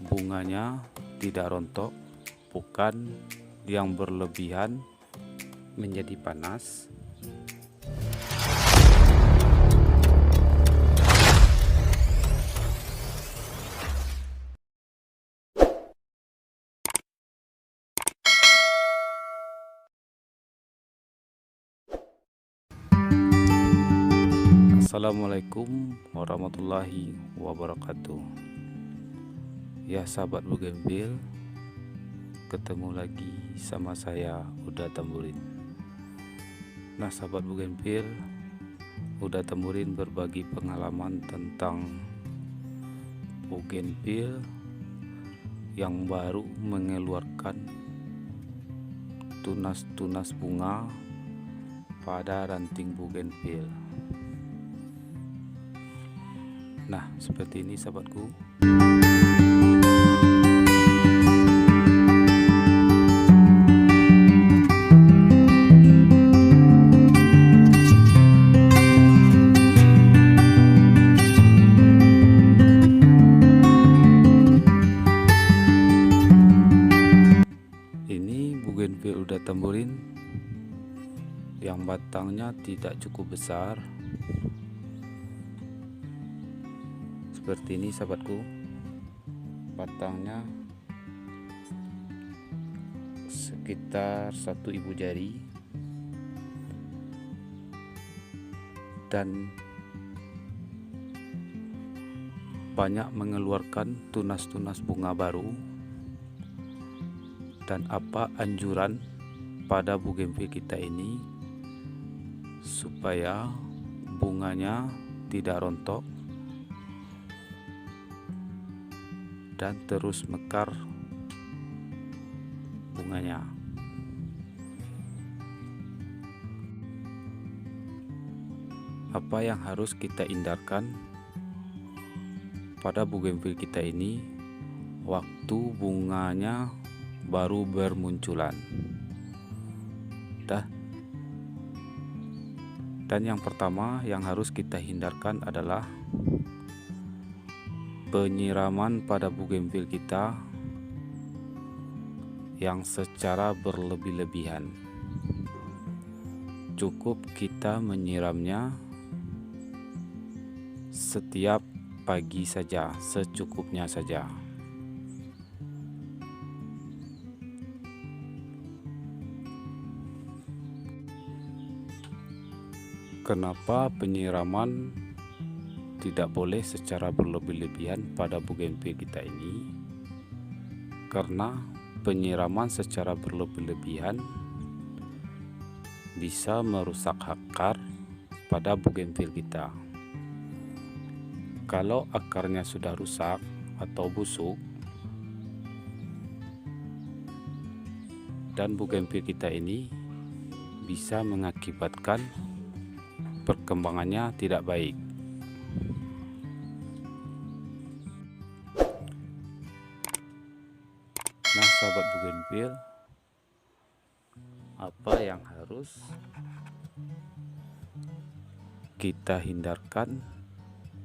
bunganya tidak rontok, bukan yang berlebihan menjadi panas. Assalamualaikum warahmatullahi wabarakatuh. Ya sahabat Bougainville, ketemu lagi sama saya Uda Tamburin. Nah sahabat Bougainville, Uda Tamburin berbagi pengalaman tentang Bougainville yang baru mengeluarkan tunas-tunas bunga pada ranting Bougainville. Nah seperti ini sahabatku. Ini Bougainville Uda Tamburin yang batangnya tidak cukup besar. Seperti ini sahabatku, batangnya sekitar 1 ibu jari dan banyak mengeluarkan tunas-tunas bunga baru. Dan apa anjuran pada Bougainville kita ini supaya bunganya tidak rontok dan terus mekar bunganya. Apa yang harus kita hindarkan pada Bougainville kita ini waktu bunganya baru bermunculan. Dan yang pertama yang harus kita hindarkan adalah penyiraman pada Bougainville kita yang secara berlebih-lebihan. Cukup kita menyiramnya setiap pagi saja, secukupnya saja. Kenapa penyiraman tidak boleh secara berlebih-lebihan pada Bougainville kita ini? Karena penyiraman secara berlebih-lebihan bisa merusak akar pada Bougainville kita. Kalau akarnya sudah rusak atau busuk dan Bougainville kita ini bisa mengakibatkan perkembangannya tidak baik. Nah sahabat Bougainville, apa yang harus kita hindarkan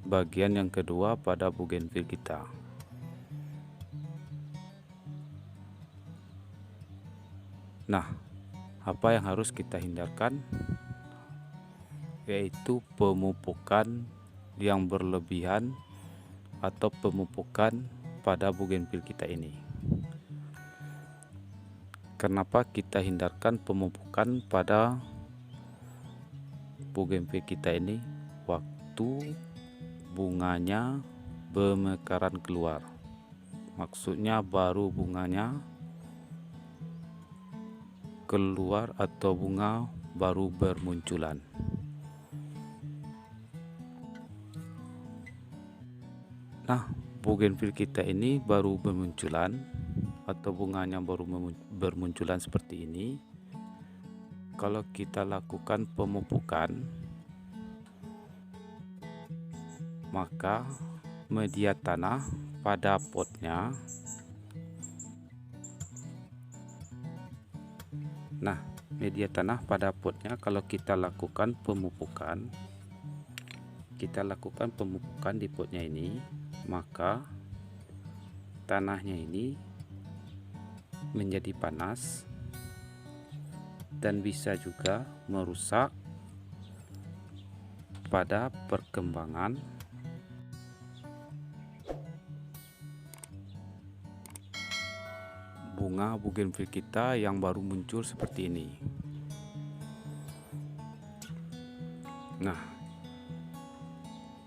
bagian yang kedua pada Bougainville kita? Nah, apa yang harus kita hindarkan? Yaitu pemupukan yang berlebihan atau pemupukan pada Bougainville kita ini. Kenapa kita hindarkan pemupukan pada Bougainville kita ini waktu bunganya bermekaran keluar? Maksudnya baru bunganya keluar atau bunga baru bermunculan. Nah, Bougainville kita ini baru bermunculan atau bunganya baru bermunculan seperti ini. Kalau kita lakukan pemupukan, maka media tanah pada potnya. Nah, media tanah pada potnya kalau kita lakukan pemupukan, di potnya ini, maka tanahnya ini menjadi panas dan bisa juga merusak pada perkembangan bunga bougainville kita yang baru muncul seperti ini. Nah,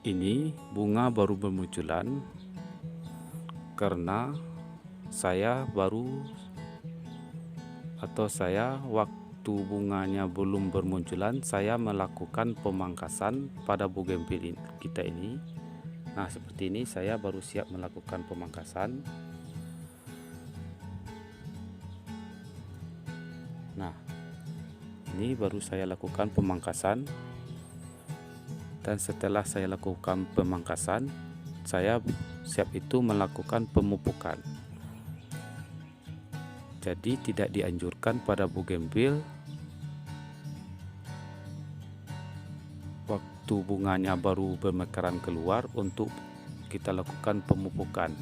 ini bunga baru bermunculan karena saya waktu bunganya belum bermunculan, saya melakukan pemangkasan pada bougainville kita ini. Nah, seperti ini saya baru siap melakukan pemangkasan. Nah, ini baru saya lakukan pemangkasan, dan setelah saya lakukan pemangkasan, saya siap itu melakukan pemupukan. Jadi tidak dianjurkan pada bougainville waktu bunganya baru bermekaran keluar untuk kita lakukan pemupukan.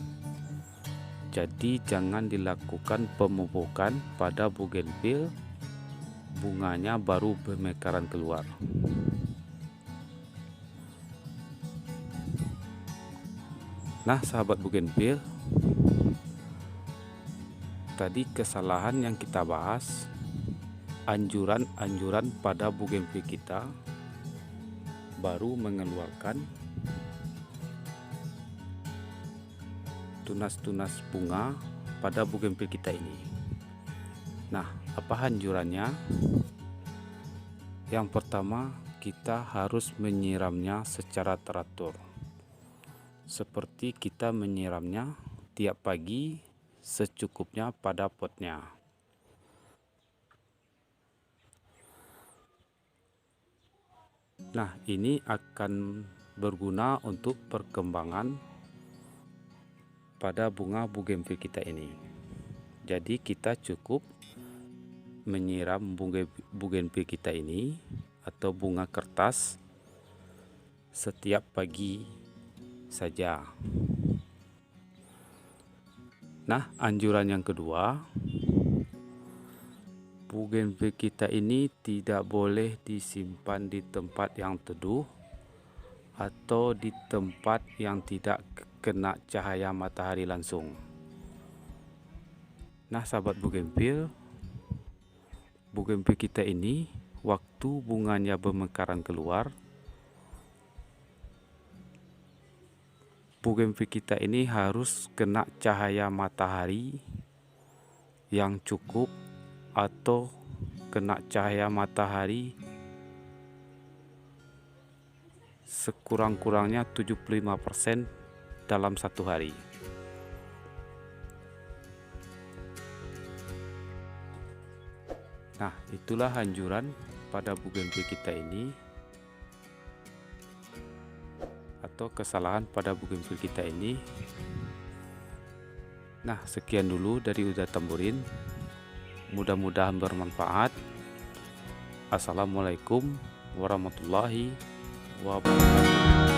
Jadi jangan dilakukan pemupukan pada bougainville bunganya baru bermekaran keluar. Nah, sahabat bougainville, tadi kesalahan yang kita bahas, anjuran pada bougainville kita baru mengeluarkan tunas-tunas bunga pada bougainville kita ini. Nah, apa anjurannya? Yang pertama, kita harus menyiramnya secara teratur, seperti kita menyiramnya tiap pagi secukupnya pada potnya. Nah, ini akan berguna untuk perkembangan pada bunga bougainville kita ini. Jadi kita cukup menyiram bougainville kita ini atau bunga kertas setiap pagi saja. Nah, anjuran yang kedua, bougainville kita ini tidak boleh disimpan di tempat yang teduh atau di tempat yang tidak kena cahaya matahari langsung. Nah, sahabat bougainville kita ini waktu bunganya bermekaran keluar, bougainville kita ini harus kena cahaya matahari yang cukup atau kena cahaya matahari sekurang-kurangnya 75% dalam satu hari. Nah, itulah anjuran pada bougainville kita ini, atau kesalahan pada bougainville kita ini. Nah, sekian dulu dari Uda Tamburin. Mudah-mudahan bermanfaat. Assalamualaikum warahmatullahi wabarakatuh.